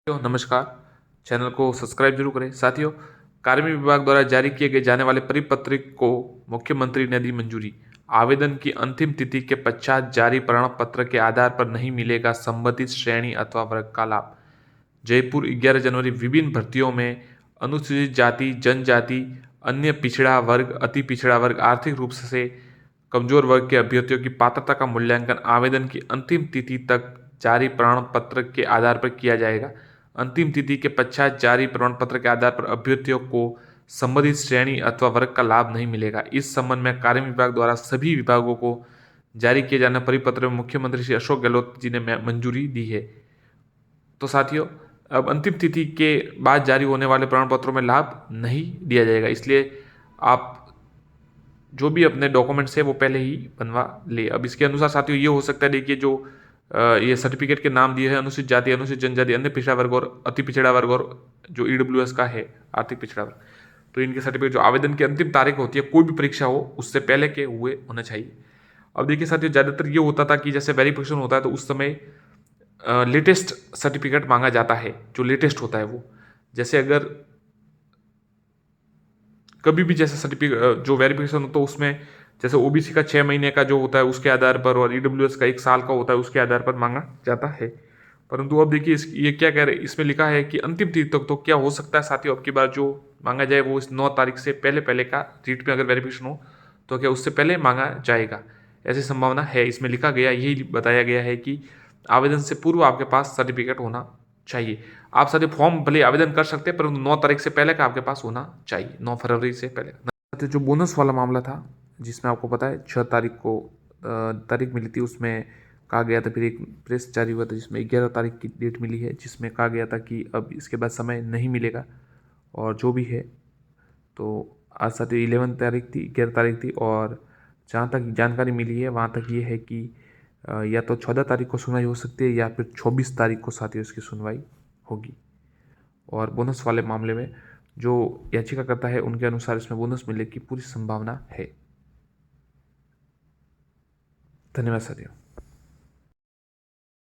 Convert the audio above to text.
नमस्कार। चैनल को सब्सक्राइब जरूर करें। साथियों, कार्मिक विभाग द्वारा जारी किए गए जाने वाले परिपत्र को मुख्यमंत्री ने दी मंजूरी। आवेदन की अंतिम तिथि के पश्चात जारी प्रमाण पत्र के आधार पर नहीं मिलेगा संबंधित श्रेणी अथवा वर्ग का लाभ। जयपुर 11 जनवरी। विभिन्न भर्तियों में अनुसूचित जाति, जनजाति, अन्य पिछड़ा वर्ग, अति पिछड़ा वर्ग, आर्थिक रूप से कमजोर वर्ग के अभ्यर्थियों की पात्रता का मूल्यांकन आवेदन की अंतिम तिथि तक जारी प्रमाण पत्र के आधार पर किया जाएगा। अंतिम तिथि के पश्चात जारी प्रमाण पत्र के आधार पर अभ्यर्थियों को संबंधित श्रेणी अथवा वर्ग का लाभ नहीं मिलेगा। इस संबंध में कार्मिक विभाग द्वारा सभी विभागों को जारी किए जाने परिपत्र में मुख्यमंत्री श्री अशोक गहलोत जी ने मंजूरी दी है। तो साथियों, अब अंतिम तिथि के बाद जारी होने वाले प्रमाण पत्रों में लाभ नहीं दिया जाएगा, इसलिए आप जो भी अपने डॉक्यूमेंट्स है वो पहले ही बनवा ले। अब इसके अनुसार साथियों ये हो सकता है, देखिए जो ये सर्टिफिकेट के नाम दिए हैं अनुसूचित जाति, अनुसूचित जनजाति, अन्य पिछड़ा वर्ग और अति पिछड़ा वर्ग और जो ईडब्ल्यूएस का है आर्थिक पिछड़ा वर्ग, तो इनके सर्टिफिकेट जो आवेदन की अंतिम तारीख होती है कोई भी परीक्षा हो उससे पहले के हुए होने चाहिए। अब देखिए साथियों, ज़्यादातर ये होता था कि जैसे वेरिफिकेशन होता है तो उस समय लेटेस्ट सर्टिफिकेट मांगा जाता है, जो लेटेस्ट होता है वो। जैसे अगर कभी भी जैसे सर्टिफिकेट जो वेरिफिकेशन होता है उसमें जैसे ओबीसी का 6 महीने का जो होता है उसके आधार पर और ईडब्ल्यूएस का 1 साल का होता है उसके आधार पर मांगा जाता है। परंतु अब देखिए ये क्या कह रहे हैं, इसमें लिखा है कि अंतिम तिथि तक तो क्या हो सकता है साथियों, अब की बार जो मांगा जाए वो इस 9 तारीख से पहले पहले का रीट में अगर वेरिफिकेशन हो तो क्या उससे पहले मांगा जाएगा, ऐसी संभावना है। इसमें लिखा गया, यही बताया गया है कि आवेदन से पूर्व आपके पास सर्टिफिकेट होना चाहिए। आप सारे फॉर्म भले आवेदन कर सकते हैं परंतु 9 तारीख से पहले का आपके पास होना चाहिए, 9 फरवरी से पहले। जो बोनस वाला मामला था जिसमें आपको पता है 6 तारीख को तारीख मिली थी, उसमें कहा गया था, फिर एक प्रेस जारी हुआ था जिसमें 11 तारीख की डेट मिली है, जिसमें कहा गया था कि अब इसके बाद समय नहीं मिलेगा। और जो भी है तो आज साथ 11 तारीख थी, 11 तारीख थी, और जहाँ तक जानकारी मिली है वहाँ तक ये है कि या तो 14 तारीख को सुनवाई हो सकती है या फिर 24 तारीख को साथ ही उसकी सुनवाई होगी। और बोनस वाले मामले में जो याचिकाकर्ता है उनके अनुसार इसमें बोनस मिलने की पूरी संभावना है। धन्यवाद साथियों।